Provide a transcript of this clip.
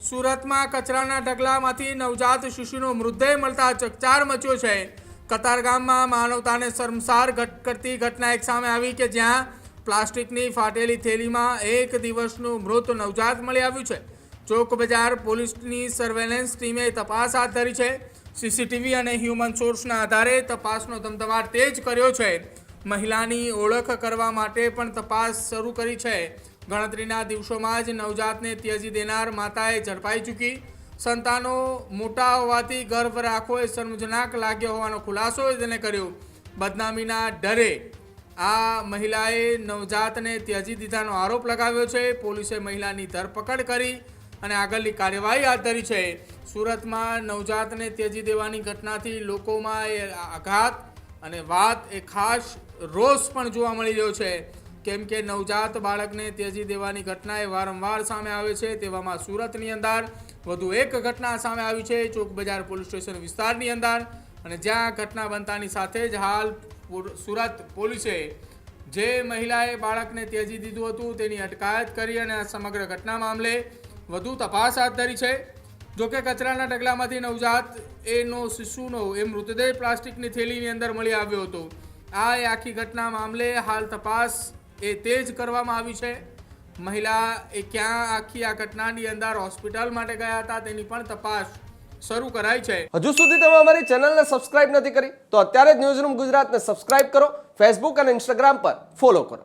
સુરતમાં કચરાના ઢગલામાંથી નવજાત શિશુનો મૃતદેહ મળતા ચકચાર મચ્યો છે। કતારગામમાં માનવતાને શર્મસાર કરતી ઘટના એક સામે આવી કે જ્યાં પ્લાસ્ટિકની ફાટેલી થેલીમાં 1 દિવસનું મૃત નવજાત મળી આવ્યું છે। ચોક બજાર પોલીસની સર્વેલન્સ ટીમે તપાસ હાથ ધરી છે। સીસીટીવી અને હ્યુમન સોર્સના આધારે તપાસનો ધમધમાટ તેજ કર્યો છે। મહિલાની ઓળખ કરવા માટે પણ તપાસ શરૂ કરી છે। ગણતરીના દિવસોમાં જ નવજાતને ત્યજી દેનાર માતાએ ઝડપાઈ ચૂકી। સંતાનો મોટા હોવાથી ગર્વ રાખવો એ શર્મજનક લાગ્યો હોવાનો ખુલાસો તેને કર્યો। બદનામીના ડરે આ મહિલાએ નવજાતને ત્યજી દીધાનો આરોપ લગાવ્યો છે। પોલીસે મહિલાની ધરપકડ કરી અને આગળની કાર્યવાહી હાથ ધરી છે। સુરતમાં નવજાતને ત્યજી દેવાની ઘટનાથી લોકોમાં એ આઘાત અને વાત એ ખાસ રોષ પણ જોવા મળી રહ્યો છે, કેમ કે નવજાત બાળકને ત્યજી દેવાની ઘટના એ વારંવાર સામે આવે છે। તેવામાં સુરતની અંદર વધુ એક ઘટના સામે આવી છે ચોક બજાર પોલીસ સ્ટેશન વિસ્તારની અંદર, અને જ્યાં ઘટના બનતાની સાથે જ હાલ સુરત પોલીસે જે મહિલાએ બાળકને ત્યજી દીધું હતું તેની અટકાયત કરી અને આ સમગ્ર ઘટના મામલે વધુ તપાસ હાથ ધરી છે। જોકે કચરાના ઢગલામાંથી નવજાત શિશુનો મૃતદેહ પ્લાસ્ટિકની થેલીની અંદર મળી આવ્યો હતો। આ આખી ઘટના મામલે હાલ તપાસ એ તેજ કરવામાં આવી છે। મહિલા એ ક્યાં આખી આ ઘટનાની અંદર હોસ્પિટલ માટે ગયા હતા તેની પણ તપાસ શરૂ કરાઈ છે। હજુ સુધી તમે અમારી ચેનલને સબસ્ક્રાઇબ નથી કરી તો અત્યારે જ ન્યૂઝરૂમ ગુજરાતને સબસ્ક્રાઇબ કરો, ફેસબુક અને ઇન્સ્ટાગ્રામ પર ફોલો કરો।